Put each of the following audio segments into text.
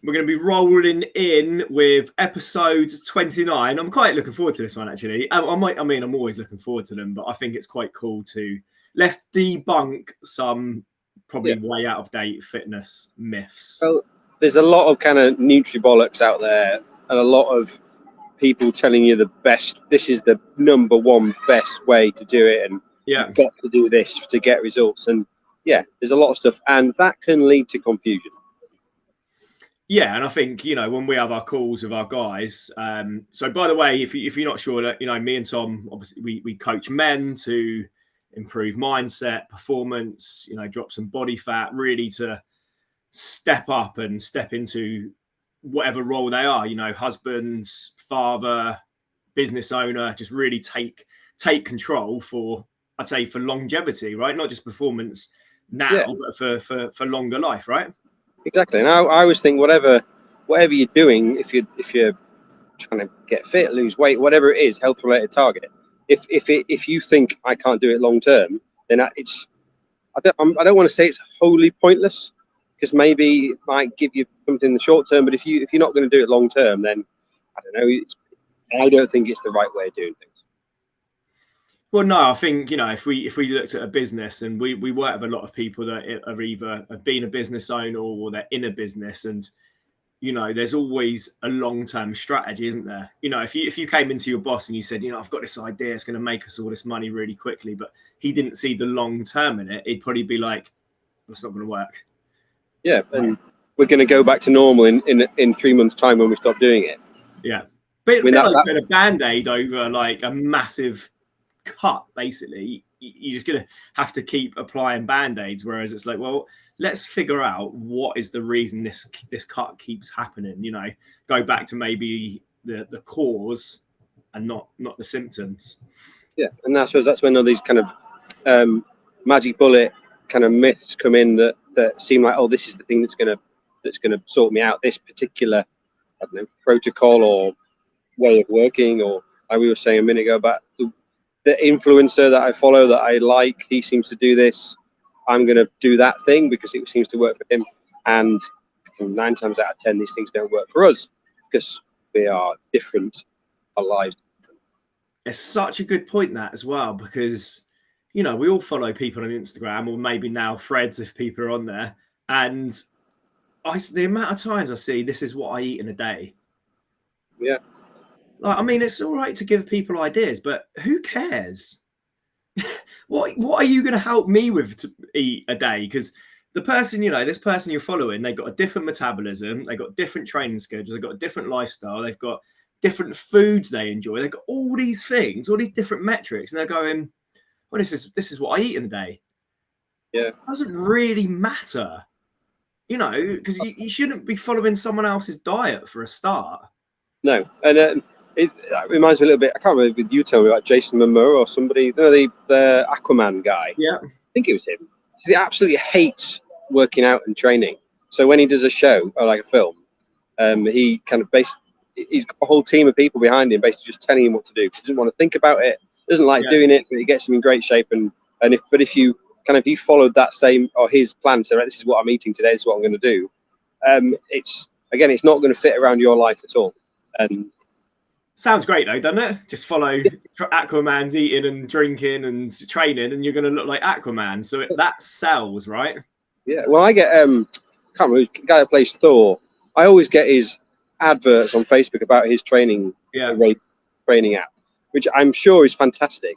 We're going to be rolling in with episode 29. I'm quite looking forward to this one, actually. I'm always looking forward to them, but I think it's quite cool to let's debunk some probably way out of date fitness myths. Well, there's a lot of kind of nutribolics out there, and a lot of people telling you this is the number one best way to do it, and you've got to do this to get results. And there's a lot of stuff, and that can lead to confusion. Yeah, and I think, when we have our calls with our guys, so by the way, if you're not sure, that me and Tom, obviously we coach men to improve mindset, performance, drop some body fat, really to step up and step into whatever role they are, husbands, father, business owner, just really take control for longevity, right? Not just performance now, but for longer life, right? Exactly. And I always think whatever you're doing, if you're trying to get fit, lose weight, whatever it is, health related target, if you think I can't do it long term, then I don't want to say it's wholly pointless, because maybe it might give you something in the short term, but if you're not going to do it long term, then I don't know. I don't think it's the right way of doing things. Well, no, I think, if we looked at a business, and we work with a lot of people that are either have been a business owner or they're in a business, and, there's always a long-term strategy, isn't there? If you came into your boss and you said, I've got this idea, it's going to make us all this money really quickly, but he didn't see the long term in it, he'd probably be like, well, it's not going to work. Yeah, and we're going to go back to normal in 3 months' time when we stop doing it. Yeah. But like a Band-Aid over like a massive cut, basically. You're just going to have to keep applying Band-Aids, whereas it's like, well, let's figure out what is the reason this cut keeps happening, go back to maybe the cause and not the symptoms. Yeah, and I suppose that's when all these kind of magic bullet kind of myths come in that seem like, oh, this is the thing that's gonna sort me out, this particular, I don't know, protocol or way of working, or like we were saying a minute ago about the influencer that I follow that I like, he seems to do this, I'm going to do that thing because it seems to work for him. And 9 times out of 10, these things don't work for us because we are different, our lives. It's such a good point, that as well, because, we all follow people on Instagram, or maybe now Threads if people are on there. And the amount of times I see, this is what I eat in a day. Yeah. It's all right to give people ideas, but who cares? What are you going to help me with to eat a day? Because the person, this person you're following, they've got a different metabolism, they've got different training schedules, they've got a different lifestyle, they've got different foods they enjoy, they've got all these things, all these different metrics, and they're going, well, this is what I eat in a day. Yeah. It doesn't really matter, because you shouldn't be following someone else's diet for a start. No, and it reminds me a little bit, I can't remember if you told me about Jason Momoa or somebody, the Aquaman guy. Yeah. I think it was him. He absolutely hates working out and training. So when he does a show or like a film, he kind of he's got a whole team of people behind him basically just telling him what to do. He doesn't want to think about it, doesn't like doing it, but he gets him in great shape. And if you followed that same, or his plan, so this is what I'm eating today, this is what I'm going to do, it's not going to fit around your life at all. Sounds great though, doesn't it? Just follow Aquaman's eating and drinking and training, and you're going to look like Aquaman. So that sells, right? Yeah. Well, I get can't remember, the guy that plays Thor. I always get his adverts on Facebook about his training app, which I'm sure is fantastic.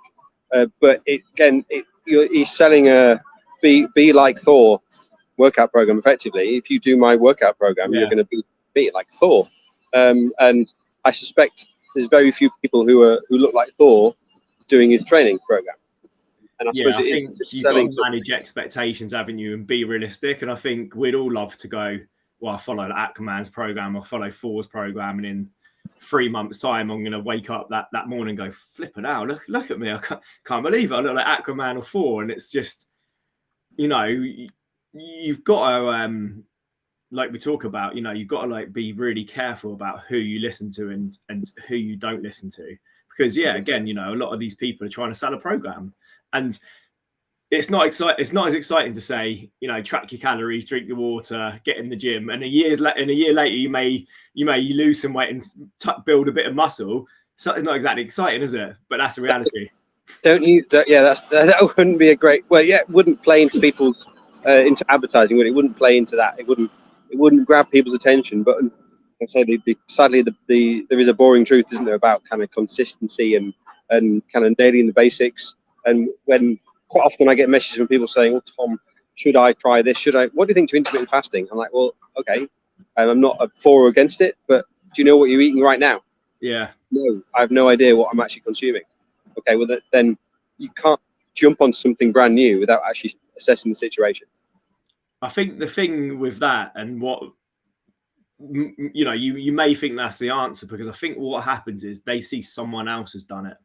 But he's selling a be like Thor workout program. Effectively, if you do my workout program, you're going to be like Thor. And I suspect there's very few people who look like Thor doing his training program. And I think you've got to manage expectations, haven't you, and be realistic. And I think we'd all love to go, well, I follow Aquaman's program or follow Thor's program, and in 3 months' time, I'm going to wake up that morning and go, flipping out, look at me. I can't believe it. I look like Aquaman or Thor. And it's just, you've got to, like we talk about, you've got to be really careful about who you listen to and who you don't listen to, because again, a lot of these people are trying to sell a program, and it's not exciting. It's not as exciting to say, you know, track your calories, drink your water, get in the gym, and a year later, you may lose some weight and build a bit of muscle. So it's not exactly exciting, is it? But that's the reality. Don't you? Yeah, that wouldn't be a great. Well, yeah, it wouldn't play into people's into advertising. Would it? It wouldn't play into that. It wouldn't grab people's attention. But I say, sadly, there is a boring truth, isn't there, about kind of consistency and kind of nailing the basics. And when quite often I get messages from people saying, "Well, Tom, should I try this? Should I? What do you think to intermittent fasting?" I'm like, "Well, okay, I'm not for or against it, but do you know what you're eating right now?" Yeah. No, I have no idea what I'm actually consuming. Okay, well then you can't jump on something brand new without actually assessing the situation. I think the thing with that, and what, you know, you may think that's the answer, because I think what happens is they see someone else has done it.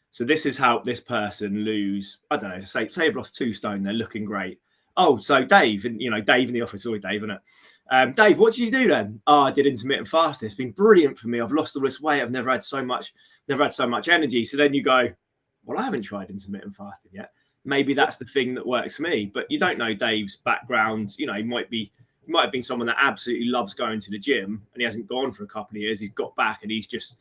So this is how this person lose, I don't know, say they've lost 2 stone, they're looking great. Oh, so Dave, and you know, Dave in the office, always Dave, isn't it? Dave, what did you do then? Oh, I did intermittent fasting. It's been brilliant for me. I've lost all this weight. I've never had so much energy. So then you go, well, I haven't tried intermittent fasting yet. Maybe that's the thing that works for me. But you don't know Dave's background. You know, he might have been someone that absolutely loves going to the gym, and he hasn't gone for a couple of years. He's got back and he's just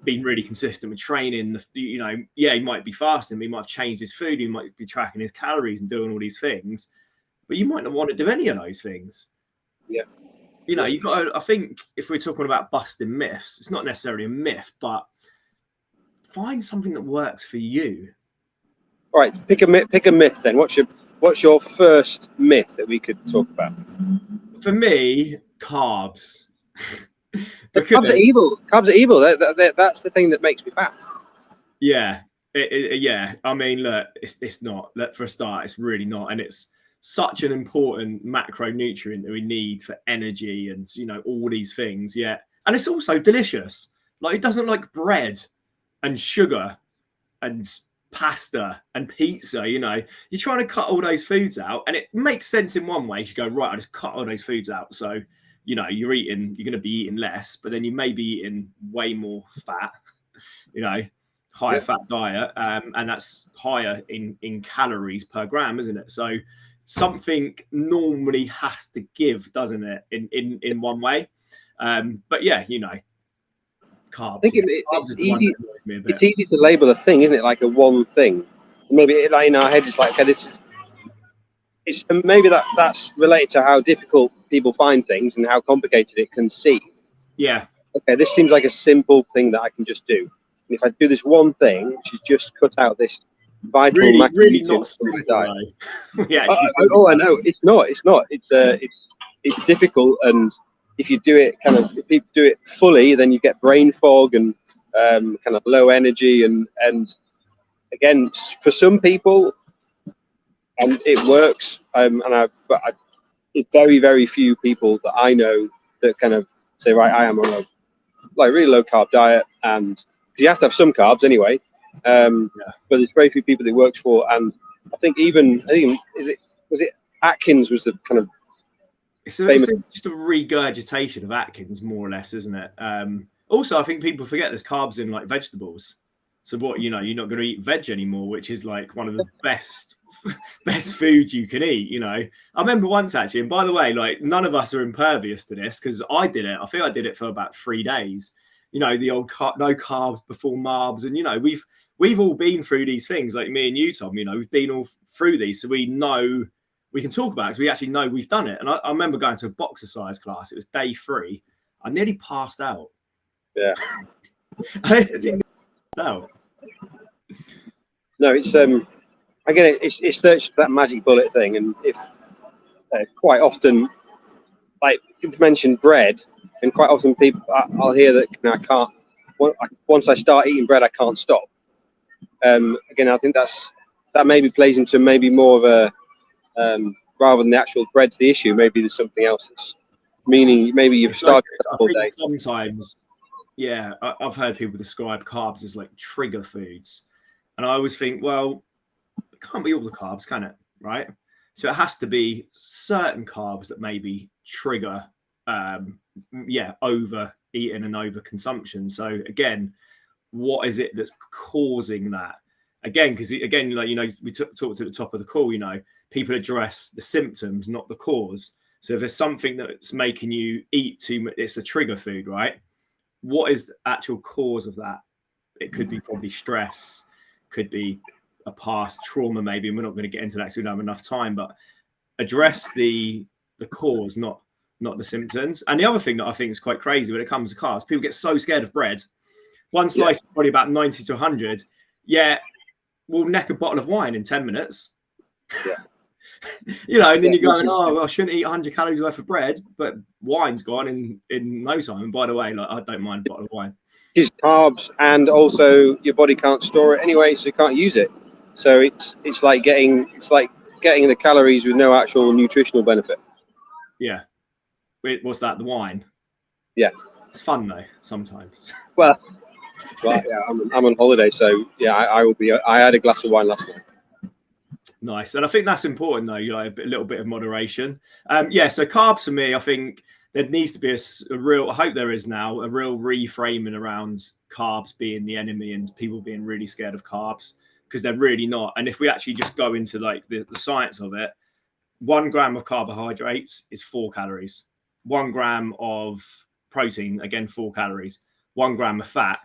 been really consistent with training. You know, yeah, he might be fasting, but he might have changed his food. He might be tracking his calories and doing all these things, but you might not want to do any of those things. Yeah. You know, you've got to, I think if we're talking about busting myths, it's not necessarily a myth, but find something that works for you. All right, pick a myth then. What's your first myth that we could talk about? For me, carbs. Because carbs are evil. Carbs are evil. That's the thing that makes me fat. Yeah, yeah. I mean, look, it's not. For a start, it's really not, and it's such an important macronutrient that we need for energy and, you know, all these things. Yeah, and it's also delicious. Like, it doesn't like bread and sugar and pasta and pizza. You know, you're trying to cut all those foods out, and it makes sense in one way. You go, right, I just cut all those foods out, so you know you're going to be eating less, but then you may be eating way more fat. You know, higher fat diet, and that's higher in calories per gram, isn't it? So something normally has to give, doesn't it, in one way? But yeah, you know, carbs. I think carbs is the one that annoys me a bit. It's easy to label a thing, isn't it? Like a one thing. Maybe like in our head, it's like, okay, maybe that's related to how difficult people find things and how complicated it can seem. Yeah. Okay, this seems like a simple thing that I can just do. And if I do this one thing, which is just cut out this vital really not simple, yeah. I know it's not. It's difficult, and if you do it if people do it fully, then you get brain fog and kind of low energy, and again, for some people, it works. It's very, very few people that I know that kind of say, right, I am on a really low carb diet, and you have to have some carbs anyway. But there's very few people that it works for, and I think was it Atkins was the kind of it's just a regurgitation of Atkins, more or less, isn't it? Also, I think people forget there's carbs in like vegetables. So what, you know, you're not going to eat veg anymore, which is like one of the best foods you can eat. You know, I remember once actually, and by the way, like none of us are impervious to this because I did it. I think I did it for about 3 days. You know, the old no carbs before marbs, and you know, we've all been through these things, like me and you, Tom. You know, we've been all through these, so we know we can talk about it because we actually know we've done it. And I remember going to a boxercise class. It was day 3. I nearly passed out. Yeah. No, it's again, it's search for that magic bullet thing, and if quite often, like you mentioned bread, and quite often people, I'll hear that I can't. Once I start eating bread, I can't stop. Again, I think that maybe plays into maybe more of a rather than the actual bread's the issue. Maybe there's something else that's meaning. Maybe you've started all day. Sometimes. Yeah, I've heard people describe carbs as like trigger foods. And I always think, well, it can't be all the carbs, can it? Right? So it has to be certain carbs that maybe trigger, overeating and over consumption. So again, what is it that's causing that? again, because again, like, you know, we talked at the top of the call, you know, people address the symptoms, not the cause. So if there's something that's making you eat too much, it's a trigger food, right? What is the actual cause of that? It could be probably stress, could be a past trauma, maybe. And we're not going to get into that because we don't have enough time, but address the cause, not the symptoms. And the other thing that I think is quite crazy when it comes to carbs, people get so scared of bread. One slice is probably about 90 to 100. Yeah, we'll neck a bottle of wine in 10 minutes. Yeah. You know, and then you're going, oh, well, I shouldn't eat 100 calories worth of bread, but wine's gone in no time. And by the way, like, I don't mind a bottle of wine. It's carbs, and also your body can't store it anyway, so you can't use it. So it's like getting the calories with no actual nutritional benefit. Yeah. Wait, what's that? The wine? Yeah. It's fun though sometimes. Well, yeah, I'm on holiday, so yeah, I will be. I had a glass of wine last night. Nice. And I think that's important though, you know, a little bit of moderation. Yeah, so carbs for me, I think there needs to be a real, I hope there is now, a real reframing around carbs being the enemy and people being really scared of carbs, because they're really not. And if we actually just go into like the science of it, 1 gram of carbohydrates is 4 calories. 1 gram of protein, again, 4 calories. 1 gram of fat,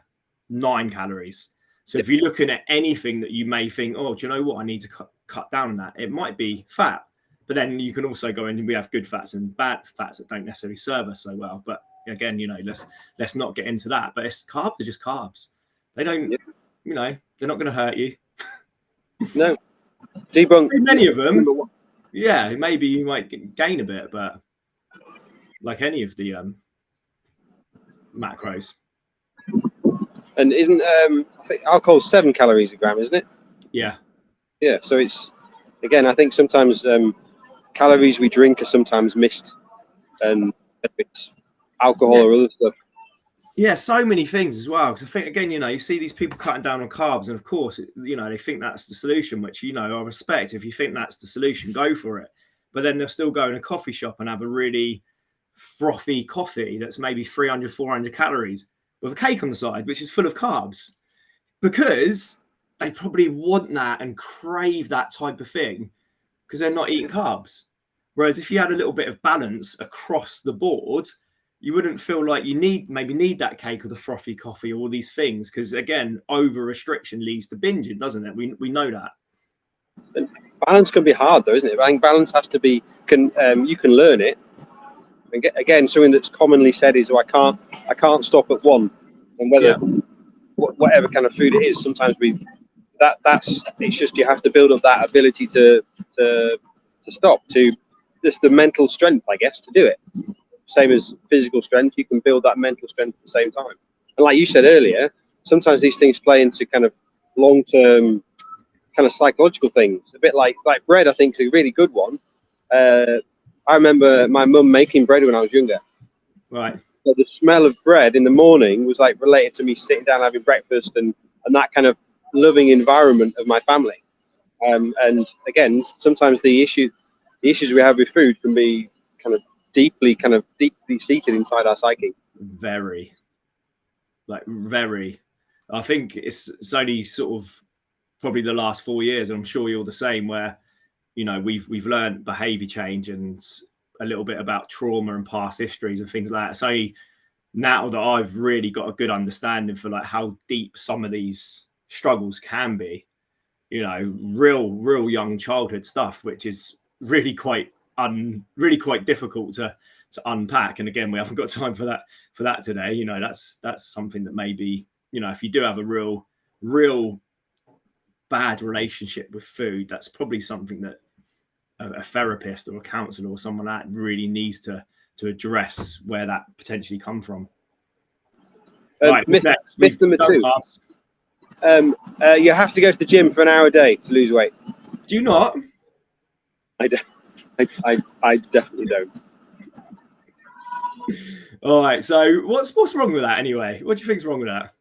9 calories. So if you're looking at anything that you may think, oh, do you know what? I need to cut down on that. It might be fat, but then you can also go in and we have good fats and bad fats that don't necessarily serve us so well. But again, you know, let's not get into that. But carbs are just carbs. They don't, you know, they're not going to hurt you. No. Debunk. Many of them. Yeah, maybe you might gain a bit, but like any of the macros. And isn't I think alcohol's 7 calories a gram, isn't it? Yeah. Yeah. So it's, again, I think sometimes calories we drink are sometimes missed, and if it's alcohol or other stuff. Yeah, so many things as well. Because I think, again, you know, you see these people cutting down on carbs, and of course, you know, they think that's the solution, which, you know, I respect. If you think that's the solution, go for it. But then they'll still go in a coffee shop and have a really frothy coffee that's maybe 300, 400 calories with a cake on the side, which is full of carbs, because they probably want that and crave that type of thing because they're not eating carbs. Whereas if you had a little bit of balance across the board, you wouldn't feel like you need that cake or the frothy coffee or all these things, because again, over restriction leads to binging, doesn't it? We know that. And balance can be hard though, isn't it? I think balance has to be, you can learn it. And again, something that's commonly said is, oh, I can't stop at one. And whether whatever kind of food it is, sometimes it's just, you have to build up that ability to stop, to just the mental strength, I guess, to do it. Same as physical strength, you can build that mental strength at the same time. And like you said earlier, sometimes these things play into kind of long-term kind of psychological things. A bit like bread, I think, is a really good one. I remember my mum making bread when I was younger. Right. So the smell of bread in the morning was like related to me sitting down having breakfast and that kind of loving environment of my family. And again, sometimes the issues we have with food can be kind of deeply seated inside our psyche. Very. I think it's only sort of probably the last 4 years, and I'm sure you're the same, where, you know, we've learned behavior change and a little bit about trauma and past histories and things like that. So now that I've really got a good understanding for like how deep some of these struggles can be, you know, real young childhood stuff, which is really quite difficult to unpack. And again, we haven't got time for that today. You know, that's something that maybe, you know, if you do have a real bad relationship with food, that's probably something that a therapist or a counselor or someone that really needs to address where that potentially come from. Right, myth number 2. You have to go to the gym for an hour a day to lose weight. Do you not? I definitely don't. All right, so what's wrong with that anyway? What do you think's wrong with that?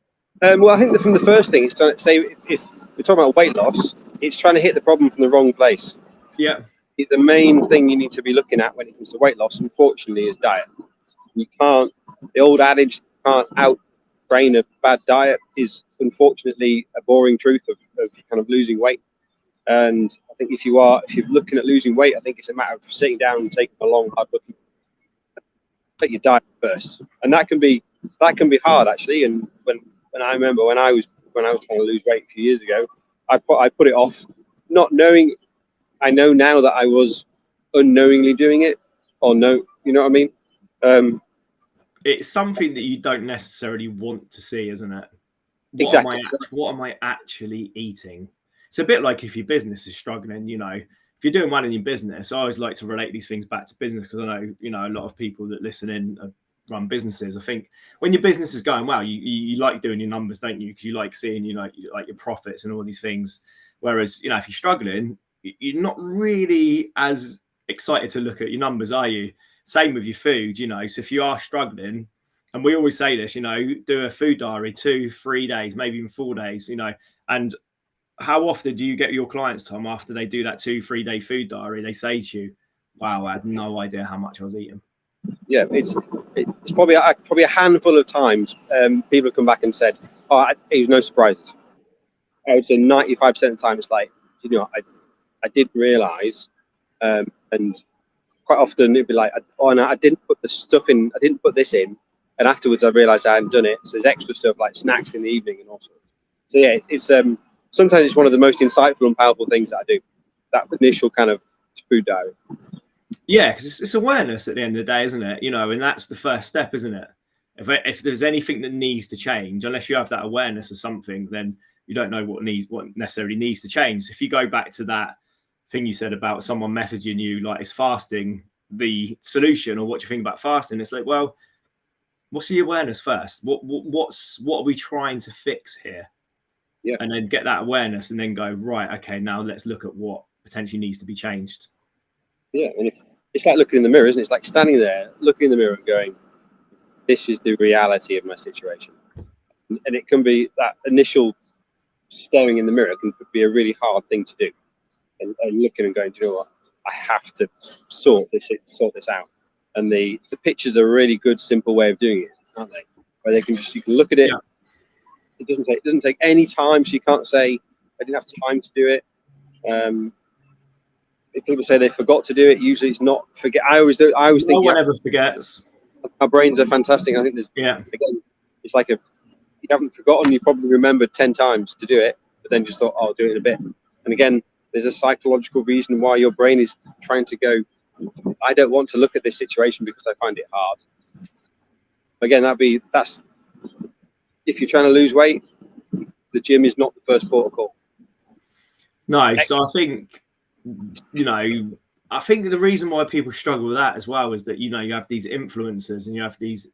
Well, I think that from the first thing, it's trying to say, if we're talking about weight loss, it's trying to hit the problem from the wrong place. Yeah. The main thing you need to be looking at when it comes to weight loss, unfortunately, is diet. You can't, the old adage, you can't brain, a bad diet is unfortunately a boring truth of kind of losing weight. And I think if you're looking at losing weight, I think it's a matter of sitting down and taking a long, hard look at your diet first, and that can be hard actually. And when I remember when I was trying to lose weight a few years ago, I put it off, not knowing. I know now that I was unknowingly doing it, or no, you know what I mean. It's something that you don't necessarily want to see, isn't it? Exactly. What am I actually eating? It's a bit like if your business is struggling, you know, if you're doing well in your business, I always like to relate these things back to business because I know, you know, a lot of people that listen in run businesses. I think when your business is going well, you like doing your numbers, don't you? Because you like seeing, you know, like your profits and all these things. Whereas, you know, if you're struggling, you're not really as excited to look at your numbers, are you? Same with your food, you know. So if you are struggling, and we always say this, you know, do a food diary 2-3 days, maybe even 4 days, you know. And how often do you get your clients, Tom, after they do that 2-3 day food diary, they say to you, wow, I had no idea how much I was eating. Yeah, it's probably a handful of times people have come back and said, oh, it was no surprises. I would say 95% of the time it's like, you know, I didn't realise, and quite often it'd be like, oh no, I didn't put the stuff in, I didn't put this in, and afterwards I realised I hadn't done it. So there's extra stuff like snacks in the evening and all sorts. So yeah, it's sometimes it's one of the most insightful and powerful things that I do. That initial kind of food diary. Yeah, because it's awareness at the end of the day, isn't it? You know, and that's the first step, isn't it? If there's anything that needs to change, unless you have that awareness of something, then you don't know what necessarily needs to change. If you go back to that thing you said about someone messaging you like, is fasting the solution, or what do you think about fasting? It's like, well, what's the awareness first? What are we trying to fix here? Yeah. And then get that awareness and then go, right, okay, now let's look at what potentially needs to be changed. Yeah, and it's like looking in the mirror, isn't it? It's like standing there, looking in the mirror and going, this is the reality of my situation. And it can be that initial staring in the mirror can be a really hard thing to do. And looking and going, do you know what? I have to sort this out. And the pictures are a really good, simple way of doing it, aren't they? Where you can look at it. Yeah. It doesn't take any time, so you can't say I didn't have time to do it. If people say they forgot to do it, usually it's not forget. I always think no one ever forgets. Our brains are fantastic. I think there's again, it's like you haven't forgotten. You probably remembered 10 times to do it, but then just thought, oh, I'll do it in a bit. And again, there's a psychological reason why your brain is trying to go, I don't want to look at this situation because I find it hard. Again, that's if you're trying to lose weight, the gym is not the first port of call. No, so I think, you know, I think the reason why people struggle with that as well is that, you know, you have these influencers and you have these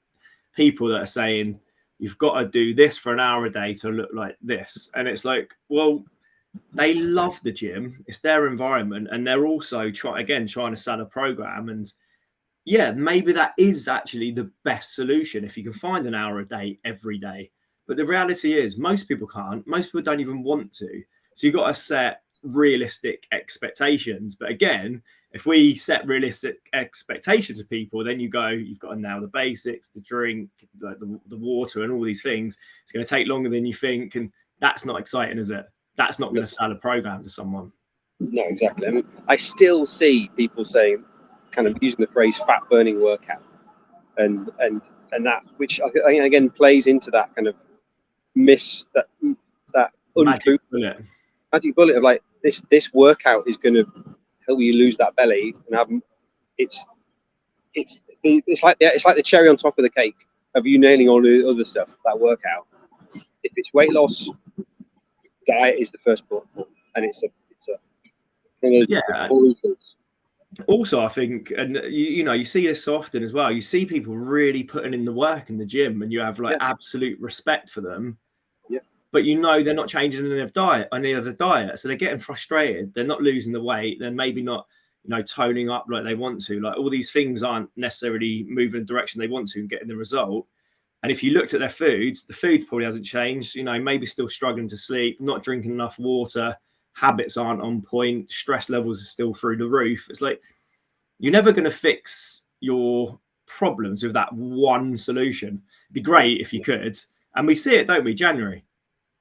people that are saying you've got to do this for an hour a day to look like this. And it's like, well, they love the gym. It's their environment. And they're also trying to sell a program. And yeah, maybe that is actually the best solution if you can find an hour a day every day. But the reality is most people can't. Most people don't even want to. So you've got to set realistic expectations. But again, if we set realistic expectations of people, then you've got to nail the basics, the drink, like the water and all these things. It's going to take longer than you think. And that's not exciting, is it? That's not going to sell a program to someone. No, exactly. I mean, I still see people saying, kind of using the phrase fat burning workout. And that, which I think again plays into that kind of that magic bullet of like this workout is going to help you lose that belly and have it's like the cherry on top of the cake of you nailing all the other stuff. That workout, if it's weight loss, diet is the first part, and it's a Also, I think, and you know, you see this so often as well. You see people really putting in the work in the gym, and you have like absolute respect for them. Yeah. But you know they're not changing any of the diet, so they're getting frustrated. They're not losing the weight. They're maybe not, you know, toning up like they want to. Like all these things aren't necessarily moving in the direction they want to and getting the result. And if you looked at their foods, the food probably hasn't changed. You know, maybe still struggling to sleep, not drinking enough water. Habits aren't on point, stress levels are still through the roof. It's like you're never going to fix your problems with that one solution. It'd be great if you could, And we see it, don't we? January.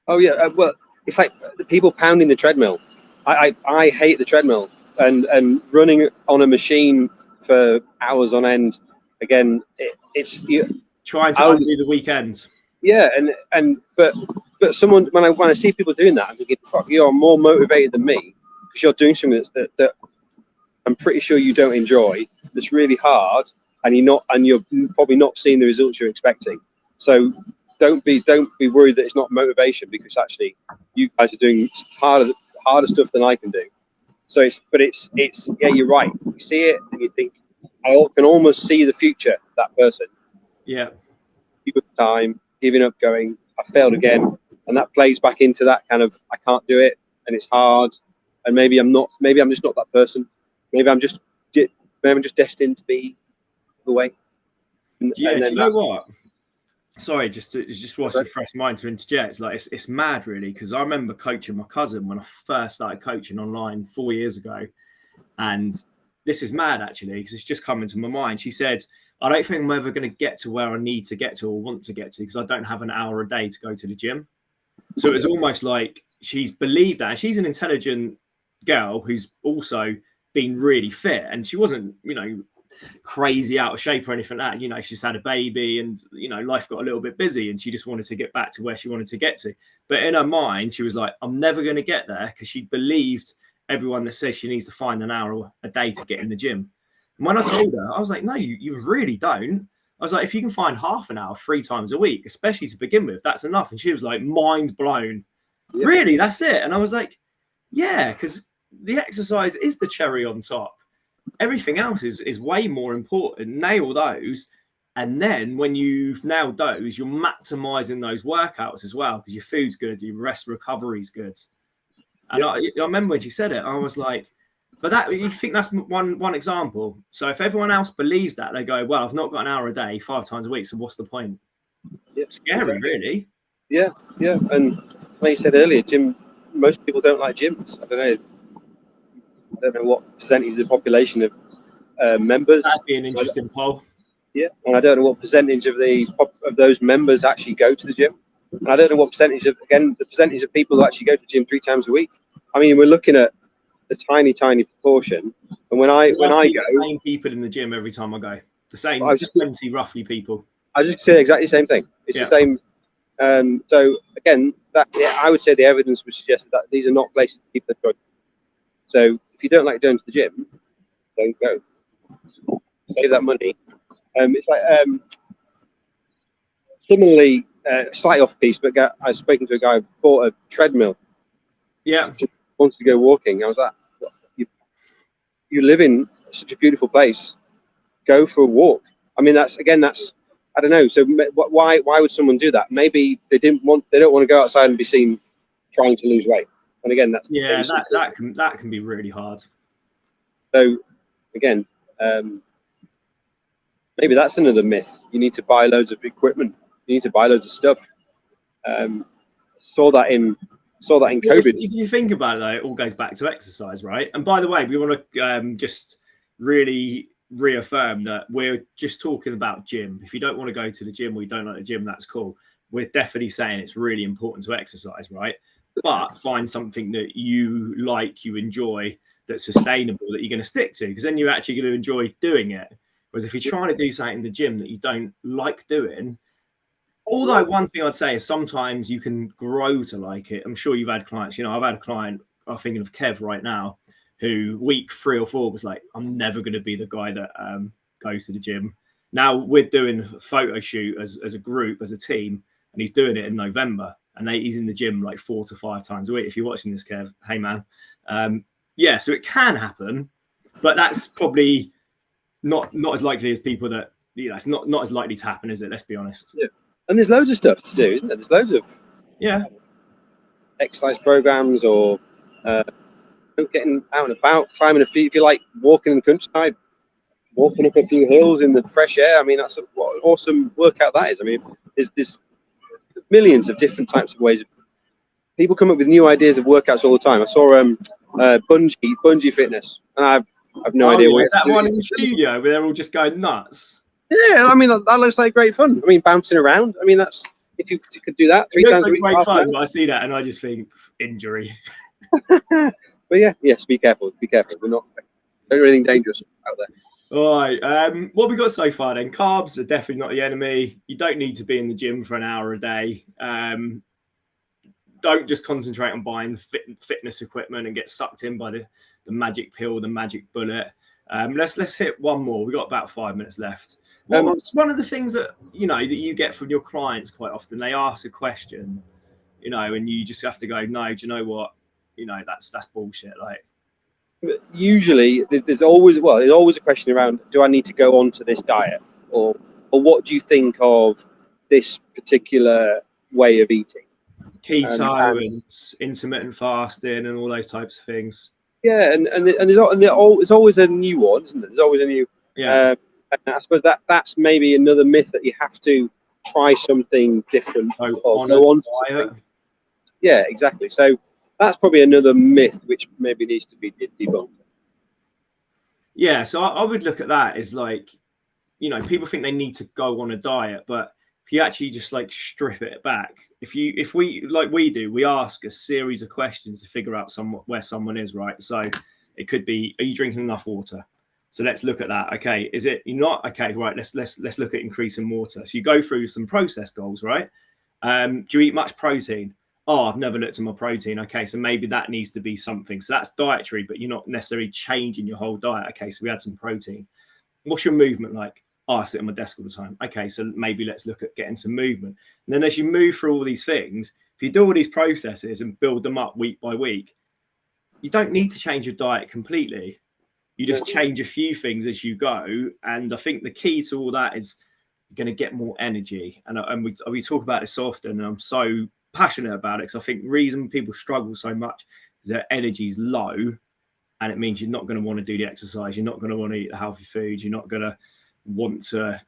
Oh yeah, well, it's like the people pounding the treadmill. I hate the treadmill and running on a machine for hours on end. Again, it's trying to undo the weekend. Yeah, but someone when I see people doing that, I'm thinking, fuck, you are more motivated than me because you're doing something that I'm pretty sure you don't enjoy. That's really hard, and you're probably not seeing the results you're expecting. So don't be worried that it's not motivation, because actually you guys are doing harder stuff than I can do. So it's yeah, you're right. You see it and you think, I can almost see the future of that person. Yeah. Good time, giving up, going, I failed again, and that plays back into that kind of, I can't do it, and it's hard, and maybe I'm just not that person. Maybe I'm just destined to be the way. Do you know what? Sorry, just whilst you fresh mind to interject, it's like it's mad really, because I remember coaching my cousin when I first started coaching online 4 years ago, and this is mad actually because it's just come into my mind. She said, I don't think I'm ever going to get to where I need to get to or want to get to because I don't have an hour a day to go to the gym. So it was almost like she's believed that. And she's an intelligent girl who's also been really fit, and she wasn't, crazy out of shape or anything like that. She's had a baby and, life got a little bit busy and she just wanted to get back to where she wanted to get to. But in her mind, she was like, I'm never going to get there, because she believed everyone that says she needs to find an hour a day to get in the gym. And when I told her, I was like, no, you really don't. I was like, if you can find half an hour 3 times a week, especially to begin with, that's enough. And she was like, mind blown. Yep. Really, that's it? And I was like, yeah, because the exercise is the cherry on top. Everything else is way more important. Nail those. And then when you've nailed those, you're maximizing those workouts as well, because your food's good, your rest recovery's good. And I remember when she said it, I was like, but that, you think that's one example. So if everyone else believes that, they go, well, I've not got an hour a day 5 times a week, so what's the point? Yeah, scary, exactly. Really. Yeah. And like you said earlier, most people don't like gyms. I don't know what percentage of the population of members. That'd be an interesting poll. Yeah, and I don't know what percentage of those members actually go to the gym. And I don't know what percentage of people who actually go to the gym 3 times a week. I mean, we're looking at a tiny proportion. And when I go, the same people in the gym every time I go. The same 20 roughly people. I just say exactly the same thing. It's the same. So again, I would say the evidence would suggest that these are not places people enjoy. So if you don't like going to the gym, don't go. Save that money. It's like similarly, slightly off piece, but I was speaking to a guy who bought a treadmill. Yeah, just wanted to go walking. I was like, you live in such a beautiful place. Go for a walk. I mean, that's I don't know. So why would someone do that? Maybe they don't want to go outside and be seen trying to lose weight. And again, that's that can be really hard. So again, maybe that's another myth. You need to buy loads of equipment. You need to buy loads of stuff. Saw that in COVID. If you think about it, though, it all goes back to exercise, right? And by the way, we want to just really reaffirm that we're just talking about gym. If you don't want to go to the gym or you don't like the gym, that's cool. We're definitely saying it's really important to exercise, right? But find something that you like, you enjoy, that's sustainable, that you're going to stick to, because then you're actually going to enjoy doing it. Whereas if you're trying to do something in the gym that you don't like doing, although one thing I'd say is sometimes you can grow to like it. I'm sure you've had clients, I've had a client, I'm thinking of Kev right now, who week 3 or 4 was like, I'm never going to be the guy that goes to the gym. Now we're doing a photo shoot as a group, as a team, and he's doing it in November. And he's in the gym like 4 to 5 times a week. If you're watching this, Kev, hey man. So it can happen, but that's probably not as likely as people that, it's not as likely to happen, is it? Let's be honest. Yeah. And there's loads of stuff to do, isn't there? There's loads of exercise programs or getting out and about, climbing a few. If you like walking in the countryside, walking up a few hills in the fresh air. I mean, what an awesome workout that is. I mean, there's millions of different types of ways. People come up with new ideas of workouts all the time. I saw bungee fitness, and I've no idea. Is that one in the studio where they're all just going nuts? Yeah, I mean that looks like great fun. I mean, bouncing around. I mean, that's if you could do that 3 It looks times a like week, great half an fun, hour. but I see that and I just think injury. But yes, be careful. Be careful. We're not don't do anything dangerous out there. All right. What we got so far then? Carbs are definitely not the enemy. You don't need to be in the gym for an hour a day. Don't just concentrate on buying fitness equipment and get sucked in by the magic pill, the magic bullet. Let's hit one more. We've got about 5 minutes left. What's one of the things that that you get from your clients quite often? They ask a question, and you just have to go, no, do you know what? That's bullshit. Like, usually there's always a question around, do I need to go on to this diet, or what do you think of this particular way of eating? Keto and intermittent fasting and all those types of things. Yeah, and there's always a new one, isn't there? There's always a new. Yeah. And I suppose that's maybe another myth, that you have to try something different or go on diet. Yeah, exactly. So that's probably another myth which maybe needs to be debunked. Yeah, so I would look at that as like, people think they need to go on a diet, but if you actually just like strip it back, if we like we do, we ask a series of questions to figure out where someone is, right? So it could be, are you drinking enough water? So let's look at that. Okay, is it you're not? Okay, right. Let's look at increasing water. So you go through some process goals, right? Do you eat much protein? Oh, I've never looked at my protein. Okay, so maybe that needs to be something. So that's dietary, but you're not necessarily changing your whole diet. Okay, so we had some protein. What's your movement like? Oh, I sit on my desk all the time. Okay, so maybe let's look at getting some movement. And then as you move through all these things, if you do all these processes and build them up week by week, you don't need to change your diet completely. You just change a few things as you go. And I think the key to all that is you're going to get more energy. And we talk about this often, and I'm so passionate about it because I think the reason people struggle so much is their energy is low, and it means you're not going to want to do the exercise. You're not going to want to eat the healthy food. You're not going to want to,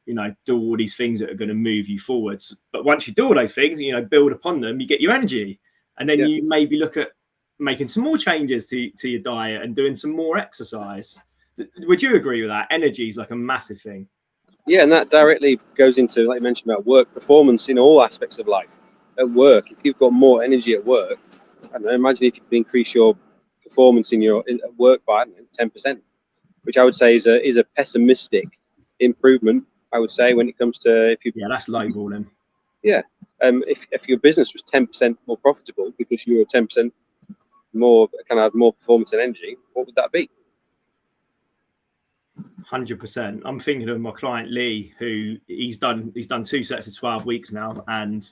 do all these things that are going to move you forwards. But once you do all those things, build upon them, you get your energy. And then you maybe look at making some more changes to your diet and doing some more exercise. Would you agree with that? Energy is like a massive thing. Yeah, and that directly goes into, like you mentioned, about work performance in all aspects of life. At work, if you've got more energy at work, and imagine if you can increase your performance at work by 10%, which I would say is a pessimistic improvement. I would say when it comes to that's lowballing. Yeah, if your business was 10% more profitable because you were 10% more more performance and energy, what would that be? 100%. I'm thinking of my client Lee, who he's done 2 sets of 12 weeks now, and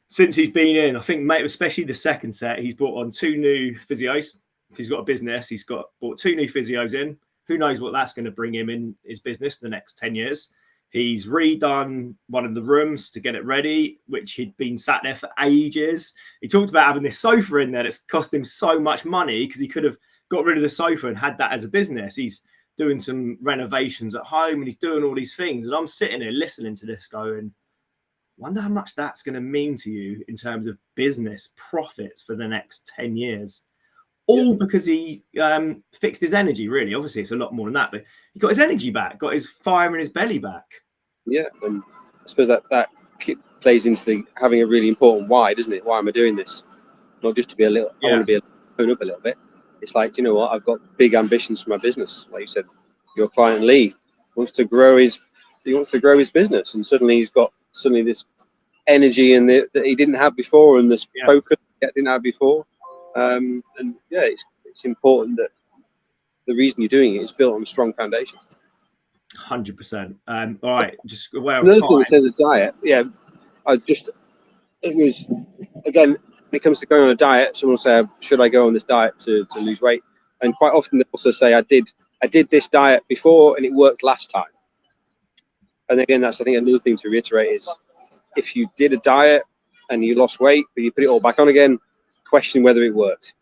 since he's been in, I think, especially the second set, he's brought on 2 new physios. If he's got a business, he's brought 2 new physios in. Who knows what that's going to bring him in his business the next 10 years. He's redone one of the rooms to get it ready, which he'd been sat there for ages. He talked about having this sofa in there that's cost him so much money because he could have got rid of the sofa and had that as a business. He's doing some renovations at home and he's doing all these things. And I'm sitting here listening to this going, wonder how much that's going to mean to you in terms of business profits for the next 10 years. All because he fixed his energy, really. Obviously, it's a lot more than that, but he got his energy back, got his fire in his belly back. Yeah, and I suppose that plays into having a really important why, doesn't it? Why am I doing this? Not just to be I want to own up a little bit. It's like, you know what? I've got big ambitions for my business. Like you said, your client Lee wants to grow his business, and suddenly he's got this energy that he didn't have before, and this focus that he didn't have before. It's important that the reason you're doing it is built on a strong foundation. 100%. All right, just aware of another time. thing in terms of diet, it was, again, when it comes to going on a diet, someone will say, should I go on this diet to lose weight? And quite often they also say, I did this diet before and it worked last time. And again, that's, I think, another thing to reiterate is, if you did a diet and you lost weight, but you put it all back on again, question whether it worked.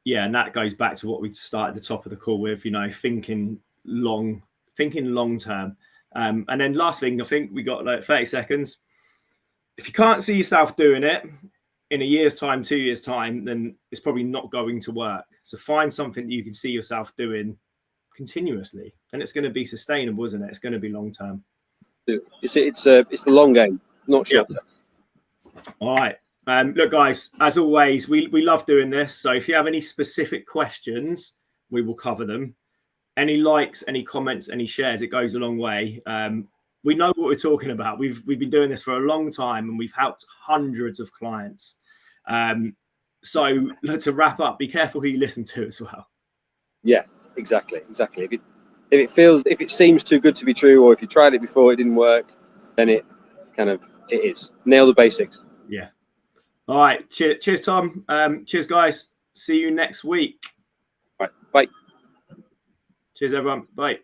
Yeah, and that goes back to what we started at the top of the call with, thinking long term. And then last thing, I think we got like 30 seconds. If you can't see yourself doing it in a year's time, 2 years' time, then it's probably not going to work. So find something that you can see yourself doing continuously, and it's going to be sustainable, isn't it? It's going to be long term. It's the long game. Not sure. Yeah. All right. Look, guys, as always, we love doing this. So if you have any specific questions, we will cover them. Any likes, any comments, any shares, it goes a long way. We know what we're talking about. We've been doing this for a long time, and we've helped hundreds of clients. So to wrap up, be careful who you listen to as well. Yeah, exactly. If it seems too good to be true, or if you tried it before it didn't work, then it is. Nail the basics. Yeah. All right. Cheers, Tom. Cheers, guys. See you next week. All right. Bye. Cheers, everyone. Bye.